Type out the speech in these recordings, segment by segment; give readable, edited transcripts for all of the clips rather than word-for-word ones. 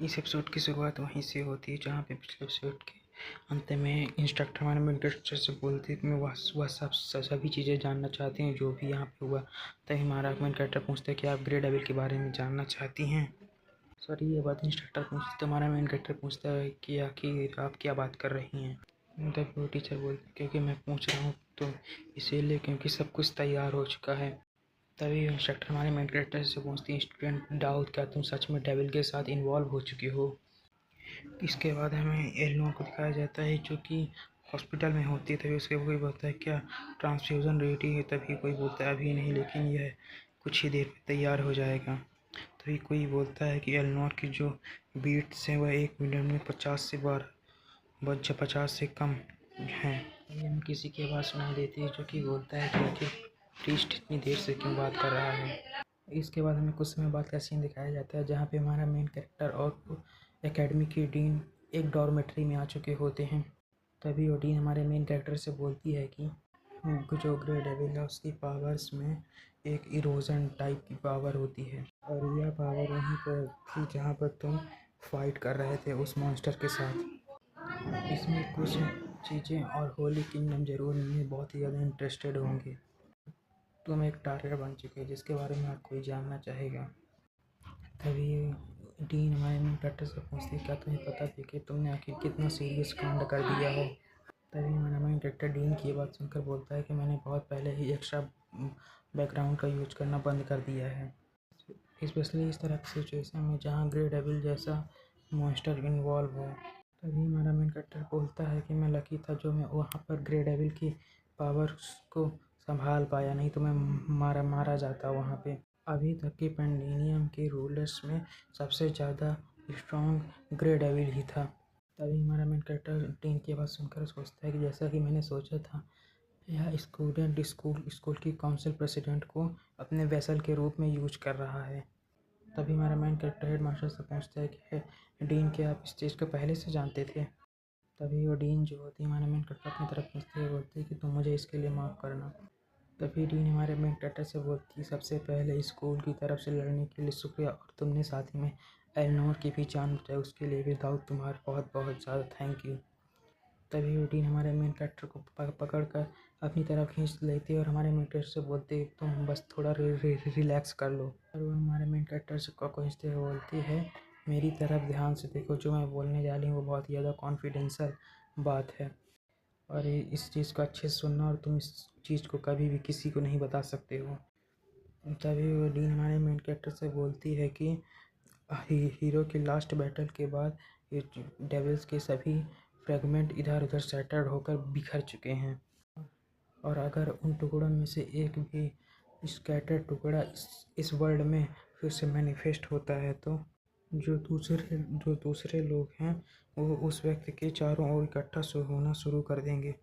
इस एपिसोड की शुरुआत वहीं से होती है जहाँ पे पिछले एपिसोड के अंत में इंस्ट्रक्टर हमारे मेन कैरेक्टर से बोलते हैं कि मैं वह सब सभी चीज़ें जानना चाहती हैं जो भी यहाँ पे हुआ। तभी हमारा मेन कैरेक्टर पूछता है कि आप ग्रे डेविल के बारे में जानना चाहती हैं। सॉरी, ये बात इंस्ट्रक्टर पूछती तो हमारा मेन कैरेक्टर पूछता है कि आखिर आप क्या बात कर रही हैं। तब वो टीचर बोलती क्योंकि मैं पूछ रहा हूँ तो इसीलिए क्योंकि सब कुछ तैयार हो चुका है। तभी इंस्ट्रक्टर हमारे मेन कैरेक्टर से पूछती है, स्टूडेंट दाऊद क्या तुम सच में डेविल के साथ इन्वॉल्व हो चुके हो। इसके बाद हमें एलिनोर को दिखाया जाता है जो कि हॉस्पिटल में होती है। तभी उसके कोई बोलता है क्या ट्रांसफ्यूज़न रेडी है, तभी कोई बोलता है अभी नहीं लेकिन यह कुछ ही देर में तैयार हो जाएगा। तभी कोई बोलता है कि एलिनोर की जो बीट्स हैं वह 1 मिनट में 50 से कम हैं। तभी हमें किसी की आवाज़ सुनाई देती है जो कि बोलता है कि आखिर प्रीस्ट इतनी देर से क्यों बात कर रहा है। इसके बाद हमें कुछ समय बाद का सीन दिखाया जाता है जहाँ पे हमारा मेन कैरेक्टर और एकेडमी की डीन एक डॉर्मेट्री में आ चुके होते हैं। तभी वो डीन हमारे मेन कैरेक्टर से बोलती है कि जो ग्रे डेविल है उसकी पावर्स में एक इरोजन टाइप की पावर होती है और यह पावर वहीं पर थी जहाँ पर तुम फाइट कर रहे थे उस मॉन्स्टर के साथ। इसमें कुछ चीज़ें और होली किंगडम जरूर नहीं है, बहुत ही ज़्यादा इंटरेस्टेड होंगे। तुम एक टारगेट बन चुके हैं जिसके बारे में हर कोई जानना चाहेगा। तभी डीन हमारे मेन कैरेक्टर से पूछती है क्या तुम्हें पता थी कि तुमने आखिर कितना सीरियस कांड कर दिया है। तभी हमारा मेन कैरेक्टर डीन की बात सुनकर बोलता है कि मैंने बहुत पहले ही एक्स्ट्रा बैकग्राउंड का यूज करना बंद कर दिया है, स्पेशली इस तरह की सिचुएशन में जहाँ ग्रे डेविल जैसा मॉन्स्टर इन्वॉल्व हो। तभी हमारा मेन कैरेक्टर बोलता है कि मैं लकी था जो मैं वहाँ पर ग्रे डेविल की पावर्स को संभाल पाया, नहीं तो मैं मारा जाता वहाँ पे। अभी तक के पेंडेनियम के रूलर्स में सबसे ज़्यादा स्ट्रॉन्ग ग्रे डेविल ही था। तभी हमारा मेन कैरेक्टर डीन की आवाज़ सुनकर सोचता है कि जैसा कि मैंने सोचा था, यह स्टूडेंट स्कूल की काउंसिल प्रेसिडेंट को अपने वेसल के रूप में यूज कर रहा है। तभी हमारा मेन कैरेक्टर हेड मास्टर से पूछता है कि डीन क्या आप इस चीज़ को पहले से जानते थे। तभी वो डीन जो होती है हमारे मेन कैरेक्टर अपनी तरफ खींचते हुए बोलती है कि तुम मुझे इसके लिए माफ़ करना। तभी डीन हमारे मेन कैरेक्टर से बोलती है सबसे पहले स्कूल की तरफ से लड़ने के लिए शुक्रिया, और तुमने साथ ही में एलिनोर की भी जान बचाई उसके लिए भी दाऊद तुम्हारा बहुत बहुत ज़्यादा थैंक यू। तभी वो डीन हमारे मेन कैरेक्टर को पकड़ कर अपनी तरफ खींच लेती है और हमारे मेन कैरेक्टर से बोलती है तुम बस थोड़ा रिलैक्स कर लो। और वो हमारे मेन कैरेक्टर से को खींचते हुए बोलती है मेरी तरफ ध्यान से देखो, जो मैं बोलने जा रही हूँ वो बहुत ही ज़्यादा कॉन्फिडेंशियल बात है और इस चीज़ को अच्छे से सुनना और तुम इस चीज़ को कभी भी किसी को नहीं बता सकते हो। तभी वो डीन हमारे मेन कैरेक्टर से बोलती है कि हीरो के लास्ट बैटल के बाद ये डेविल्स के सभी फ्रेगमेंट इधर उधर सैटर्ड होकर बिखर चुके हैं और अगर उन टुकड़ों में से एक भी स्कैटर्ड टुकड़ा इस वर्ल्ड में फिर से मैनिफेस्ट होता है तो जो दूसरे लोग हैं वो उस व्यक्ति के चारों ओर इकट्ठा होना शुरू कर देंगे।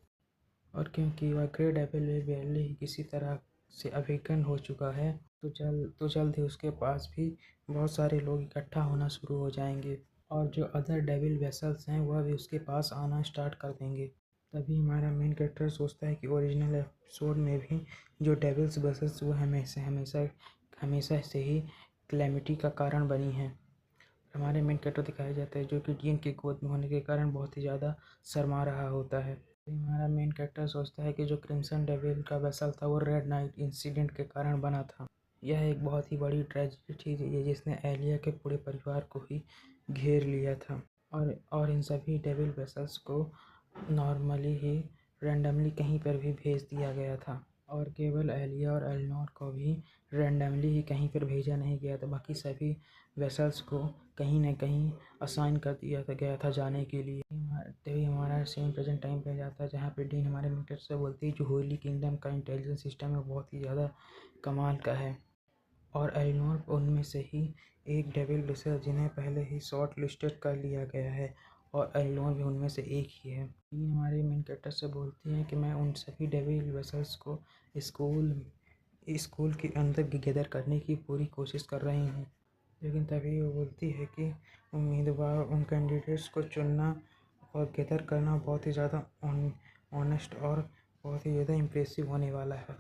और क्योंकि वह ग्रे डेविल में पहले ही किसी तरह से अवेकन हो चुका है तो जल्द ही उसके पास भी बहुत सारे लोग इकट्ठा होना शुरू हो जाएंगे और जो अदर डेविल वेसल्स हैं वह भी उसके पास आना स्टार्ट कर देंगे। तभी हमारा मेन कैरेक्टर सोचता है कि ओरिजिनल एपिसोड में भी जो डेविल्स वेसल्स वो हमेशा से ही क्लैमिटी का कारण बनी हैं। हमारे मेन कैरेक्टर दिखाया जाता है जो कि डीन की गोद में होने के कारण बहुत ही ज़्यादा शर्मा रहा होता है। हमारा मेन कैरेक्टर सोचता है कि जो क्रिम्सन डेविल का वेसल था वो रेड नाइट इंसिडेंट के कारण बना था। यह एक बहुत ही बड़ी ट्रेजेडी थी जिसने एलिया के पूरे परिवार को ही घेर लिया था और इन सभी डेविल वेसल्स को नॉर्मली ही रैंडमली कहीं पर भी भेज दिया गया था और केवल एलिया और एलिनोर को भी रैंडमली ही कहीं पर भेजा नहीं गया था, बाकी सभी वेसल्स को कहीं ना कहीं असाइन कर दिया गया था जाने के लिए। तभी हमारा सेम प्रेजेंट टाइम पे जाता है जहाँ पे डीन हमारे मीटर से बोलती है जो होली किंगडम का इंटेलिजेंस सिस्टम है बहुत ही ज़्यादा कमाल का है और एलिनोर उनमें से ही एक डेविल वेसल जिन्हें पहले ही शॉर्ट लिस्टेड कर लिया गया है और एलिनोर भी उनमें से एक ही है। डीन हमारे मेन कैरेक्टर से बोलती हैं कि मैं उन सभी डेविल वेसल्स को स्कूल के अंदर गैदर करने की पूरी कोशिश कर रही हूँ, लेकिन तभी वो बोलती है कि उम्मीदवार उन कैंडिडेट्स को चुनना और गैदर करना बहुत ही ज़्यादा ऑनेस्ट और बहुत ही ज़्यादा इम्प्रेसिव होने वाला है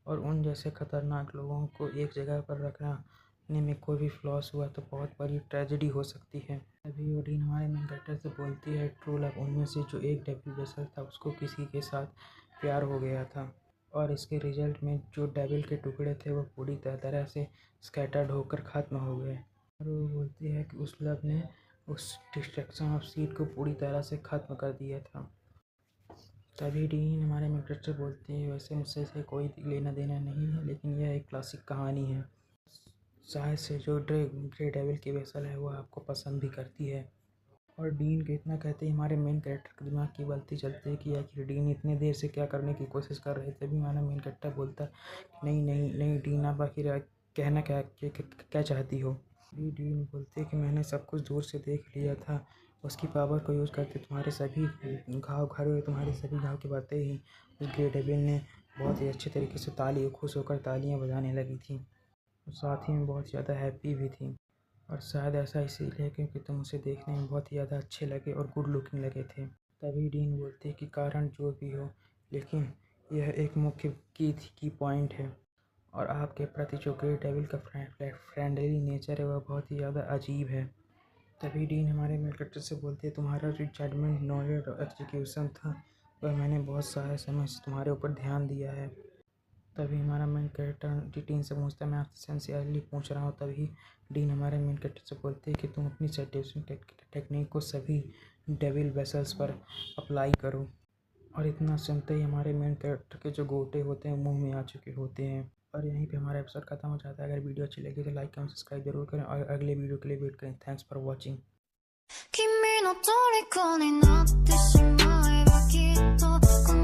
और उन जैसे ख़तरनाक लोगों को एक जगह पर रखना में कोई भी फ्लॉस हुआ तो बहुत बड़ी ट्रेजेडी हो सकती है। तभी ओडिन हमारे मेन कैरेक्टर से बोलती है ट्रू लव उनमें से जो एक डेविल वेसल था उसको किसी के साथ प्यार हो गया था और इसके रिजल्ट में जो डेविल के टुकड़े थे वो पूरी तरह से स्कैटर्ड होकर ख़त्म हो गए। और वो बोलती है कि उस लव ने उस डिस्ट्रक्शन ऑफ सीड को पूरी तरह से ख़त्म कर दिया था। तभी डीन हमारे मेन कैरेक्टर से बोलती है वैसे मुझसे से कोई लेना देना नहीं है, लेकिन यह एक क्लासिक कहानी है। शायद से जो ग्रे डेविल की वेसल है वो आपको पसंद भी करती है। और डीन के इतना कहते ही हमारे मेन कैरेक्टर के दिमाग की बत्ती चलती है कि आखिर डीन इतने देर से क्या करने की कोशिश कर रहे थे। तभी हमारा मेन कैरेक्टर बोलता है नहीं नहीं नहीं डीन, आप आखिर कहना क्या चाहती हो। डीन बोलते हैं कि मैंने सब कुछ दूर से देख लिया था, उसकी पावर को यूज़ करके तुम्हारे सभी घाव की बातें ही उस ग्रे डेविल ने बहुत ही अच्छे तरीके से खुश होकर तालियां बजाने लगी थी और साथ ही में बहुत ज़्यादा हैप्पी भी थी। और शायद ऐसा इसीलिए क्योंकि तुम उसे देखने में बहुत ही ज़्यादा अच्छे लगे और गुड लुकिंग लगे थे। तभी डीन बोलते कि कारण जो भी हो, लेकिन यह एक मुख्य की पॉइंट है और आपके प्रति जो ग्रे डेविल का फ्रेंडली नेचर है वह बहुत ही ज़्यादा अजीब है। तभी डीन हमारे मेन कैरेक्टर से बोलते हैं तुम्हारा जो जजमेंट नॉलेज और एग्जीक्यूशन था वह मैंने बहुत सारे समय से तुम्हारे ऊपर ध्यान दिया है। तभी हमारा मेन कैरेक्टर डीन से पूछता है मैं आपसे सिंसियरली पूछ रहा हूँ। तभी डीन हमारे मेन कैरेक्टर से बोलते हैं कि तुम अपनी सेडिक्शन टेक्निक को सभी डेविल वेसल्स पर अप्लाई करो। और इतना सुनते ही हमारे मेन कैरेक्टर के जो गोटे होते हैं मुंह में आ चुके होते हैं। और यहीं पे हमारा एपिसोड खत्म हो जाता है। अगर वीडियो अच्छी लगी तो लाइक कमेंट सब्सक्राइब जरूर करें और अगले वीडियो के लिए वेट करें। Thanks for watching. 君の虜になってしまえばきっと